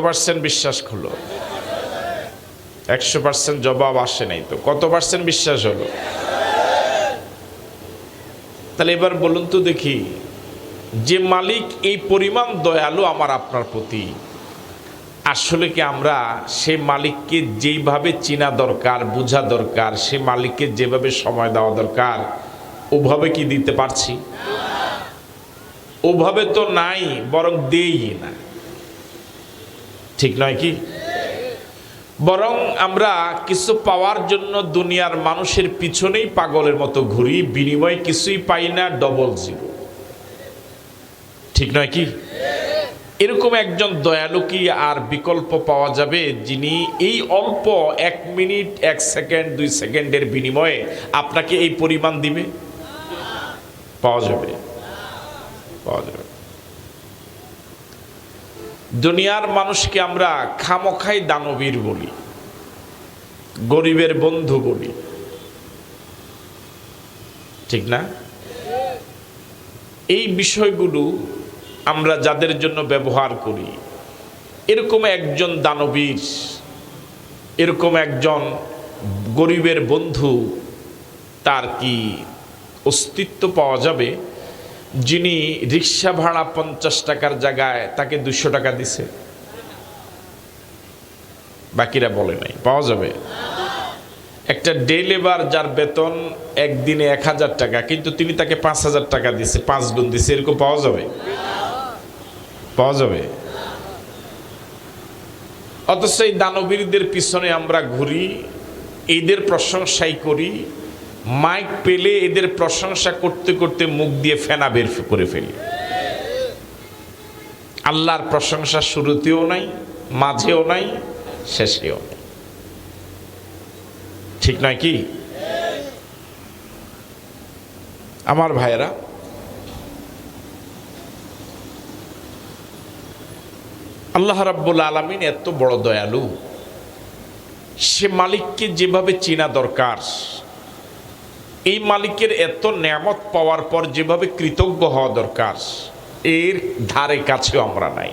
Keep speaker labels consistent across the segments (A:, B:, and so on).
A: Percent বিশ্বাস হলো? 100% জবাব আসে নাই তো, কত পার্সেন্ট বিশ্বাস হলো? তাহলে এবার বলুন তো দেখি, যে মালিক এই পরিমাণ দয়ালু আমার আপনার প্রতি, আসলে কি আমরা সেই মালিককে যেইভাবে চেনা দরকার, বোঝা দরকার, সে মালিককে যেভাবে সময় দেওয়া দরকার ওভাবে কি দিতে পারছি? ওভাবে তো নাই, বরং দেই না। ঠিক নয় কি? বরং আমরা কিছু পাওয়ার জন্য দুনিয়ার মানুষের পিছনেই পাগলের মতো ঘুরি, বিনিময়ে কিছুই পাই না, ডবল জিরো। ঠিক নয় কি? এরকম একজন দয়ালু কি আর বিকল্প পাওয়া যাবে, যিনি এই অল্প 1 মিনিট 1 সেকেন্ড 2 সেকেন্ডের বিনিময়ে আপনাকে এই পরিমাণ দিবে? পাওয়া যাবে? পাওয়া যাবে। দুনিয়ার মানুষকে আমরা খামখাই দানবীর বলি, গরিবের বন্ধু বলি, ঠিক না? এই বিষয়গুলো আমরা যাদের জন্য ব্যবহার করি, এরকম একজন দানবীর, এরকম একজন গরিবের বন্ধু, তার কি অস্তিত্ব পাওয়া যাবে, যিনি রিক্সা ভাড়া 50 টাকার জায়গায় তাকে 200 টাকা দিছে? বাকিরা বলে নাই। পাওয়া যাবে? একটা ডে লেবার যার বেতন একদিনে 1000 টাকা, কিন্তু তিনি তাকে 5000 টাকা দিছে, 5 গুণ দিছে, এরকম পাওয়া যাবে? পাওয়া যাবে? অথচ এই দানবীরদের পিছনে আমরা ঘুরি, এদের প্রশংসাই করি, মাইক পেলে এদের প্রশংসা করতে করতে মুখ দিয়ে ফেনা বের করে ফেলি। আল্লাহর প্রশংসা শুরুতেও নাই, মাঝেও নাই, শেষেও নাই। ঠিক নয় কি? আমার ভাইয়েরা, আল্লাহ রাব্বুল আলামিন এত বড় দয়ালু, সে মালিককে যেভাবে চেনা দরকার, এই মালিকের এত নেয়ামত পাওয়ার পর যেভাবে কৃতজ্ঞ হওয়া দরকার, এর ধারে কাছেও আমরা নাই।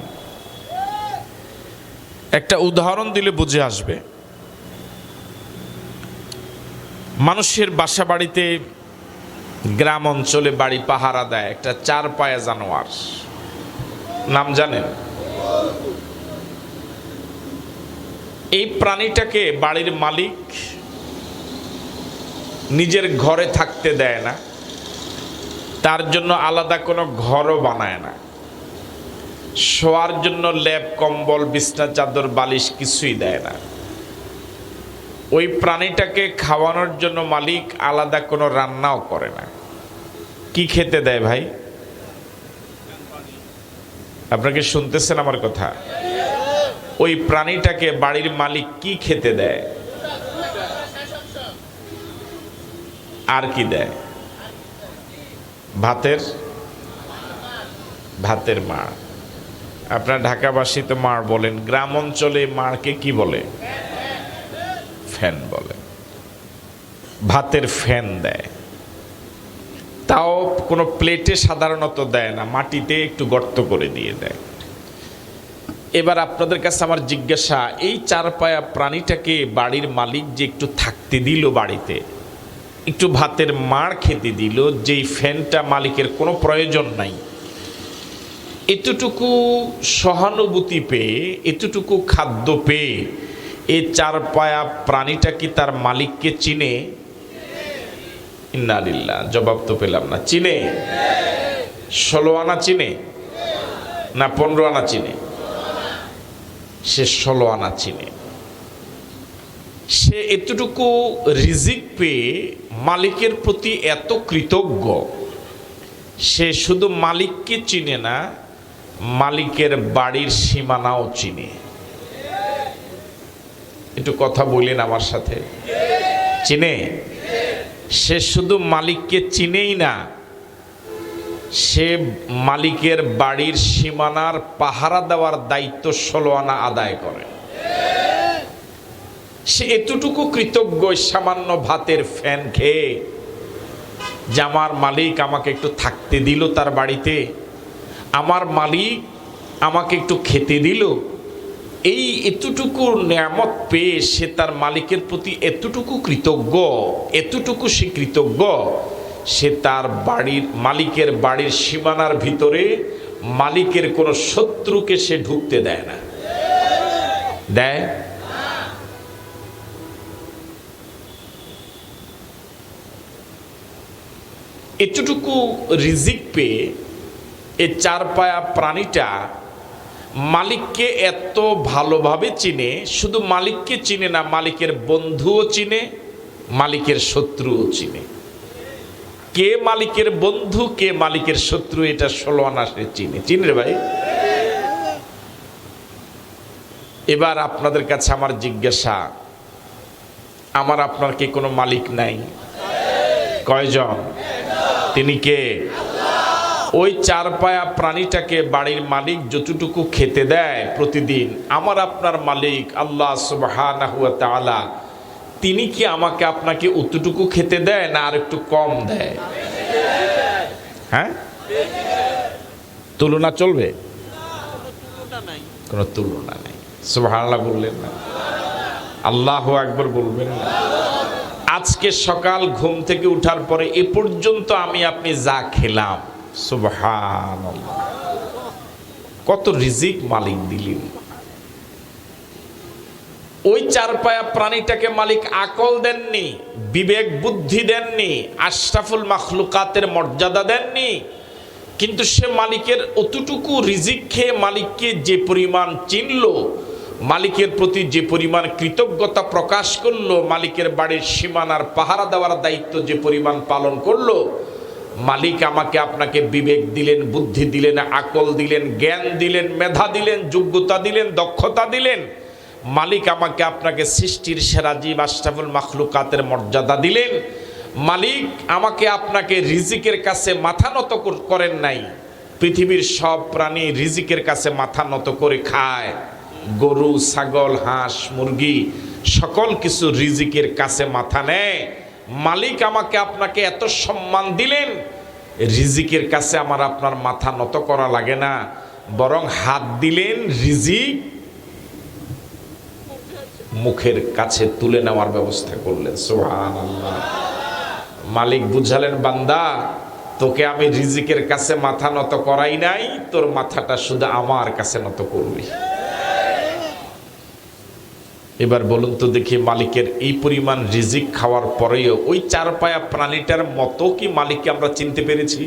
A: একটা উদাহরণ দিলে বুঝে আসবে। মানুষের বাসা বাড়িতে, গ্রাম অঞ্চলে বাড়ি পাহারা দেয় একটা 4 পায়া জানোয়ার, নাম জানেন? এই প্রাণীটাকে বাড়ির মালিক নিজের ঘরে থাকতে দেয় না, তার জন্য আলাদা কোনো ঘরও বানায় না, শোয়ার জন্য লেপ কম্বল বিছনা চাদর বালিশ কিছুই দেয় না। ওই প্রাণীটাকে খাওয়ানোর জন্য মালিক আলাদা কোনো রান্নাও করে না। কি খেতে দেয় ভাই? আপনাকে শুনতেছেন আমার কথা? ওই প্রাণীটাকে বাড়ির মালিক কি খেতে দেয়? আর কি দেয়? ভাতের মাড়। আপনার ঢাকাবাসী তো মাড় বলেন, গ্রাম অঞ্চলে মাড়কে কি বলে? ফ্যান বলে। ভাতের ফ্যান দেয়, তাও কোনো প্লেটে সাধারণত দেয় না, মাটিতে একটু গর্ত করে দিয়ে দেয়। এবার আপনাদের কাছে আমার জিজ্ঞাসা, এই 4 পায়া প্রাণীটাকে বাড়ির মালিক যে একটু থাকতে দিল, বাড়িতে একটু ভাতের মাড় খেতে দিল, যেই ফ্যানটা মালিকের কোনো প্রয়োজন নাই, এতটুকু সহানুভূতি পেয়ে, এতটুকু খাদ্য পেয়ে এই 4 পায়া প্রাণীটা কি তার মালিককে চিনে? ইন্নালিল্লাহ, জবাব তো পেলাম না। চিনে? 16 আনা চিনে না 15 আনা চিনে? সে 16 আনা চিনে। সে এতটুকু রিজিক পেয়ে মালিকের প্রতি এত কৃতজ্ঞ, সে শুধু মালিককে চিনে না, মালিকের বাড়ির সীমানাও চিনে। একটু কথা বললেন আমার সাথে? চিনে? সে শুধু মালিককে চিনেই না, সে মালিকের বাড়ির সীমানার পাহারা দেওয়ার দায়িত্ব 16 আনা আদায় করে। সে এতটুকু কৃতজ্ঞ, সামান্য ভাতের ফ্যান খেয়ে, যে আমার মালিক আমাকে একটু থাকতে দিল তার বাড়িতে, আমার মালিক আমাকে একটু খেতে দিল, এই এতটুকু নিয়ামত পেয়ে সে তার মালিকের প্রতি এতটুকু কৃতজ্ঞ, এতটুকু সে কৃতজ্ঞ, সে তার মালিকের বাড়ির সীমানার ভিতরে মালিকের কোনো শত্রুকে সে ঢুকতে দেয় না। দেয়? এতটুকু রিজিক পেয়ে এই চার পায়া প্রাণীটা মালিককে এত ভালোভাবে চিনে, শুধু মালিককে চিনে না, মালিকের বন্ধুও চিনে, মালিকের শত্রুও চিনে। কে মালিকের বন্ধু, কে মালিকের শত্রু, এটা 16 আনা সে চিনে। চিনে রে ভাই? এবার আপনাদের কাছে আমার জিজ্ঞাসা, আমার আপনার কি কোনো মালিক নাই? কয়জন? তিনি কে? ওই চার পায়া প্রাণীটাকে বাড়ির মালিক যতটুকু খেতে দেয় প্রতিদিন, আমার আপনার মালিক আল্লাহ সুবহানাহু ওয়া তাআলা তিনি কি আমাকে আপনাকে অতটুকু খেতে দেয় না আর একটু কম দেয়? হ্যাঁ, তুলনা চলবে? কোনো তুলনা নাই। সুবহানাল্লাহ বললেন না? আল্লাহু আকবার বলবেন না? আজকে সকাল ঘুম থেকে উঠার পরে এ পর্যন্ত আমি আপনি যা খেলাম, সুবহানাল্লাহ, কত রিজিক মালিক দিলেন। ওই চার পায়া প্রাণীটাকে মালিক আকল দেননি, বিবেক বুদ্ধি দেননি, আশরাফুল মাখলুকাতের মর্যাদা দেননি, কিন্তু সে মালিকের অতটুকু রিজিক খেয়ে মালিককে যে পরিমাণ চিনল, মালিকের প্রতি যে পরিমাণ কৃতজ্ঞতা প্রকাশ করলো, মালিকের বাড়ির সীমানার পাহারা দেওয়ার দায়িত্ব যে পরিমাণ পালন করলো, মালিক আমাকে আপনাকে বিবেক দিলেন, বুদ্ধি দিলেন, আকল দিলেন, জ্ঞান দিলেন, মেধা দিলেন, যোগ্যতা দিলেন, দক্ষতা দিলেন, মালিক আমাকে আপনাকে সৃষ্টির সেরা জীব আশরাফুল মাখলুকাতের মর্যাদা দিলেন, মালিক আমাকে আপনাকে রিজিকের কাছে মাথা নত করেন নাই। পৃথিবীর সব প্রাণী রিজিকের কাছে মাথা নত করে খায়, গরু, ছাগল, হাঁস, মুরগি সকল কিছু রিজিকের কাছে মাথা নেয়। মালিক আমাকে আপনাকে এত সম্মান দিলেন, রিজিকের কাছে আমার আপনার মাথা নত করা লাগে না, বরং হাত দিলেন রিজিক মুখের কাছে তুলে নেওয়ার ব্যবস্থা করলেন। সুবহানাল্লাহ। মালিক বুঝালেন, বান্দা তোকে আমি রিজিকের কাছে মাথা নত করাই নাই, তোর মাথাটা শুধু আমার কাছে নত করবি। এবার বলুন তো দেখি, মালিকের এই পরিমাণ রিজিক খাওয়ার পরেও ওই চার পায়া প্রাণীটার মতো কি মালিককে আমরা চিনতে পেরেছি?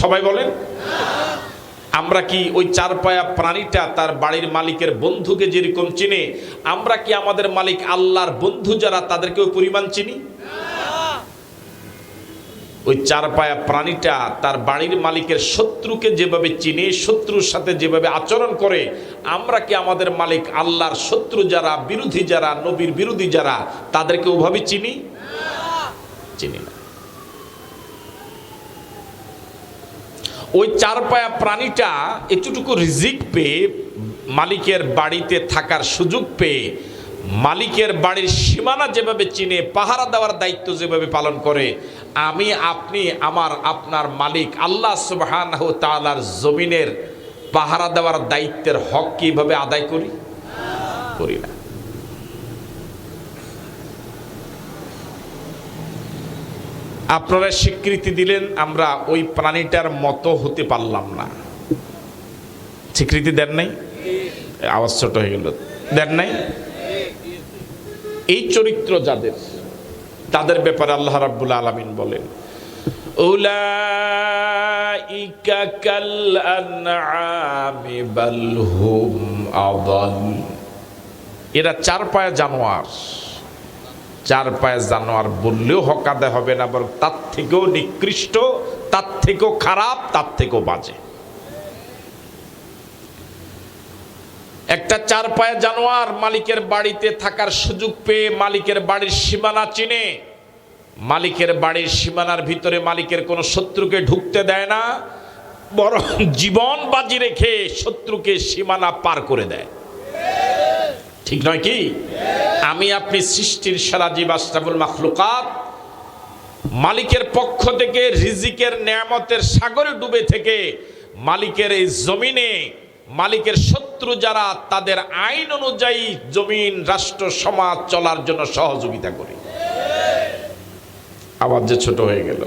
A: সবাই বলেন, আমরা কি ওই চার পায়া প্রাণীটা তার বাড়ির মালিকের বন্ধুকে যেরকম চিনে, আমরা কি আমাদের মালিক আল্লাহর বন্ধু যারা তাদেরকে ওই পরিমাণ চিনি? ওই চার পায়া প্রাণীটা তার বাড়ির মালিকের শত্রুকে যেভাবে চিনে, শত্রুর সাথে যেভাবে আচরণ করে, আমরা কি আমাদের মালিক আল্লাহর শত্রু যারা, বিরোধী যারা, নবীর বিরোধী যারা, তাদেরকে ওভাবে চিনি? চিনি না। ওই চার পায়া প্রাণীটা এতটুকু রিজিক পেয়ে, মালিকের বাড়িতে থাকার সুযোগ পেয়ে, মালিকের বাড়ির সীমানা যেভাবে চিনে, পাহারা দেওয়ার দায়িত্ব যেভাবে পালন করে, আমি আপনি আমার আপনার মালিক আল্লাহ সুবহানাহু ওয়া তাআলার জমিনের পাহারা দেওয়ার দায়িত্বের হক কিভাবে আদায় করি? করি না। আপনারা স্বীকৃতি দিলেন, আমরা ওই প্রাণীটার মতো হতে পারলাম না। স্বীকৃতি দেন নাই? আওয়াজ ছোট হয়ে গেল। দেন নাই? এই চরিত্র যাদের, তাদের ব্যাপারে আল্লাহ রাব্বুল আলামিন বলেন, উলাইকা কাল আনআমি বাল হুম আযাল। এরা চার পায়া জানোয়ার। চার পায়া জানোয়ার বললেও হক আদায় হবে না, বরং তার থেকেও নিকৃষ্ট, তার থেকেও খারাপ, তার থেকেও বাজে। একটা চার পায়া জানোয়ার মালিকের বাড়িতে থাকার সুযোগ পেয়ে, মালিকের বাড়ির সীমানা চিনে, মালিকের বাড়ির সীমানার ভিতরে মালিকের কোনো শত্রুকে ঢুকতে দেয় না, বরং জীবন বাজি রেখে শত্রুকে সীমানা পার করে দেয়। ঠিক নয় কি? আমি আপনি সৃষ্টির সেরা জীব আশরাফুল মাখলুকাত, মালিকের পক্ষ থেকে রিজিকের নেয়ামতের সাগরে ডুবে থেকে মালিকের এই জমিনে মালিকের শত্রু শত্রু যারা তাদের আইন অনুযায়ী জমিন রাষ্ট্র সমাজ চলার জন্য সহযোগিতা করি। আবার যে ছোট হয়ে গেল।